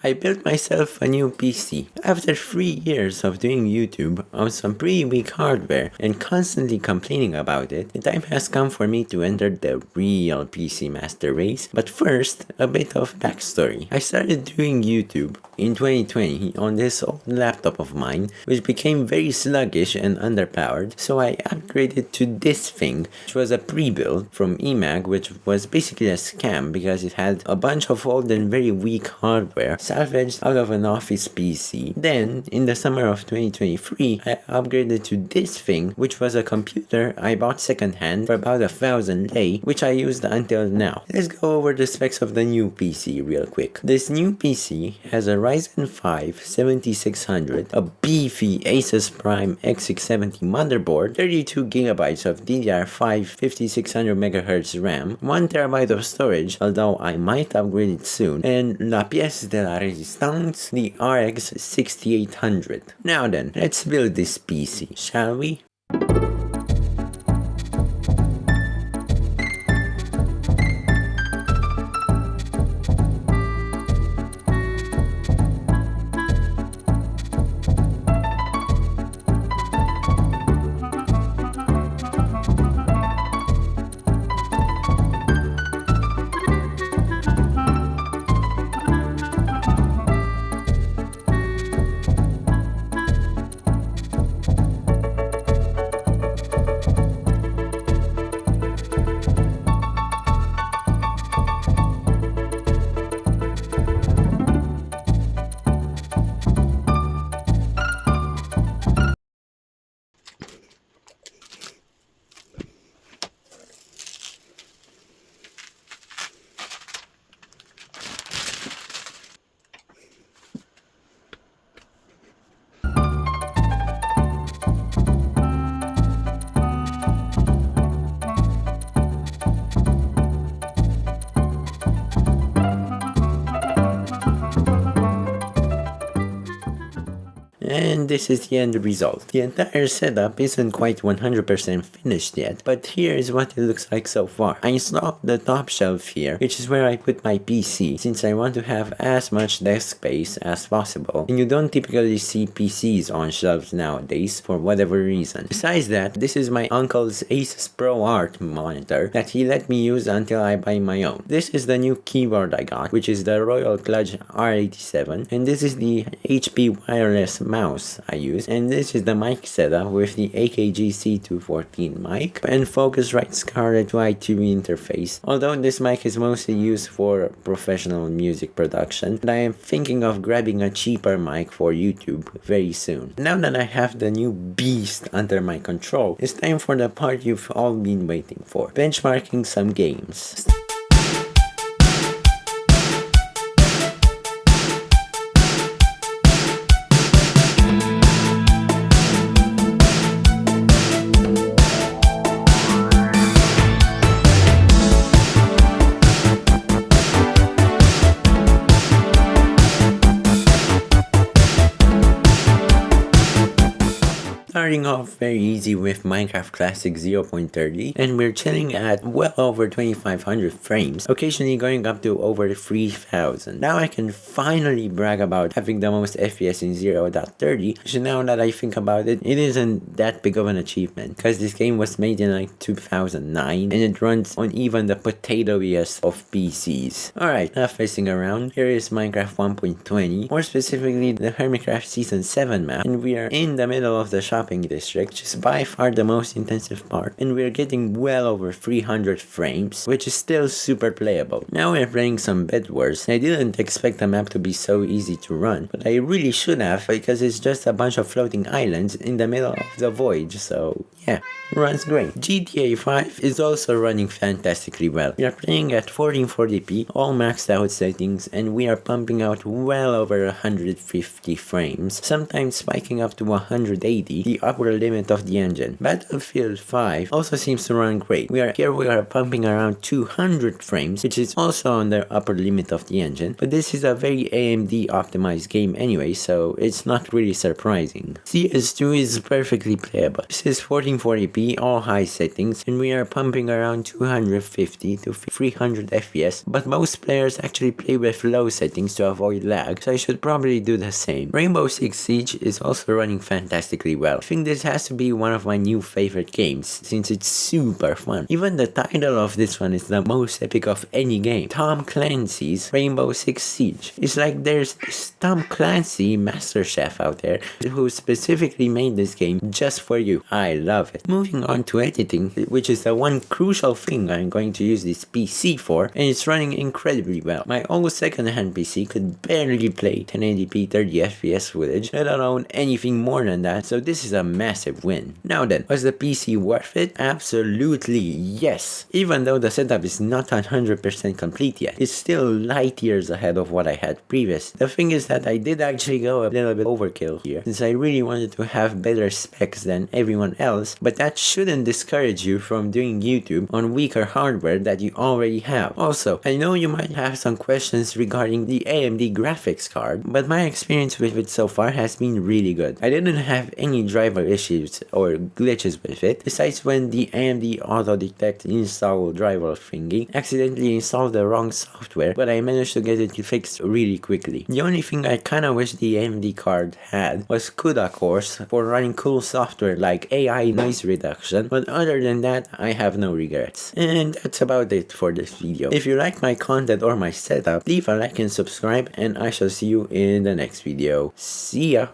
I built myself a new PC. After 3 years of doing YouTube on some pretty weak hardware and constantly complaining about it, the time has come for me to enter the real PC master race. But first, a bit of backstory. I started doing YouTube in 2020 on this old laptop of mine, which became very sluggish and underpowered, so I upgraded to this thing, which was a pre-build from eMag, which was basically a scam because it had a bunch of old and very weak hardware salvaged out of an office PC. Then, in the summer of 2023, I upgraded to this thing, which was a computer I bought secondhand for about 1,000 lei, which I used until now. Let's go over the specs of the new PC real quick. This new PC has a Ryzen 5 7600, a beefy Asus Prime X670 motherboard, 32GB of DDR5 5600MHz RAM, 1TB of storage, although I might upgrade it soon, and la pièce de la résistance, the RX 6800. Now then, let's build this PC, shall we? And this is the end result. The entire setup isn't quite 100% finished yet, but here is what it looks like so far. I installed the top shelf here, which is where I put my PC, since I want to have as much desk space as possible, and you don't typically see PCs on shelves nowadays for whatever reason. Besides that, this is my uncle's Asus Pro Art monitor that he let me use until I buy my own. This is the new keyboard I got, which is the Royal Kludge R87, and this is the HP wireless mouse I use, and this is the mic setup with the AKG C214 mic and Focusrite Scarlett Y2 interface, although this mic is mostly used for professional music production, and I am thinking of grabbing a cheaper mic for YouTube very soon. Now that I have the new beast under my control, it's time for the part you've all been waiting for, benchmarking some games. Starting off very easy with Minecraft Classic 0.30, and we're chilling at well over 2500 frames, occasionally going up to over 3000. Now I can finally brag about having the most FPS in 0.30, so now that I think about it, it isn't that big of an achievement, because this game was made in like 2009, and it runs on even the potatoiest of PCs. Alright, enough facing around, here is Minecraft 1.20, more specifically the Hermitcraft Season 7 map, and we are in the middle of the shopping district, which is by far the most intensive part, and we're getting well over 300 frames, which is still super playable. Now we're playing some Bed Wars. I didn't expect the map to be so easy to run, but I really should have, because it's just a bunch of floating islands in the middle of the void, so yeah, runs great. GTA 5 is also running fantastically well. We are playing at 1440p, all maxed out settings, and we are pumping out well over 150 frames, sometimes spiking up to 180. The upper limit of the engine. Battlefield 5 also seems to run great. We are pumping around 200 frames, which is also on the upper limit of the engine, but this is a very AMD optimized game anyway, so it's not really surprising. CS2 is perfectly playable. This is 1440p, all high settings, and we are pumping around 250 to 300 FPS, but most players actually play with low settings to avoid lag, so I should probably do the same. Rainbow Six Siege is also running fantastically well. I think this has to be one of my new favorite games, since it's super fun. Even the title of this one is the most epic of any game. Tom Clancy's Rainbow Six Siege. It's like there's this Tom Clancy master chef out there who specifically made this game just for you. I love it. Moving on to editing, which is the one crucial thing I'm going to use this PC for, and it's running incredibly well. My old second-hand PC could barely play 1080p 30fps footage, let alone anything more than that, so this is a massive win. Now then, was the PC worth it? Absolutely yes. Even though the setup is not 100% complete yet, it's still light years ahead of what I had previous. The thing is that I did actually go a little bit overkill here, since I really wanted to have better specs than everyone else, but that shouldn't discourage you from doing YouTube on weaker hardware that you already have. Also, I know you might have some questions regarding the AMD graphics card, but my experience with it so far has been really good. I didn't have any driver issues or glitches with it, besides when the AMD auto detect install driver thingy accidentally installed the wrong software, but I managed to get it fixed really quickly. The only thing I kinda wish the AMD card had was CUDA cores for running cool software like AI noise reduction, but other than that, I have no regrets. And that's about it for this video. If you like my content or my setup, leave a like and subscribe, and I shall see you in the next video. See ya!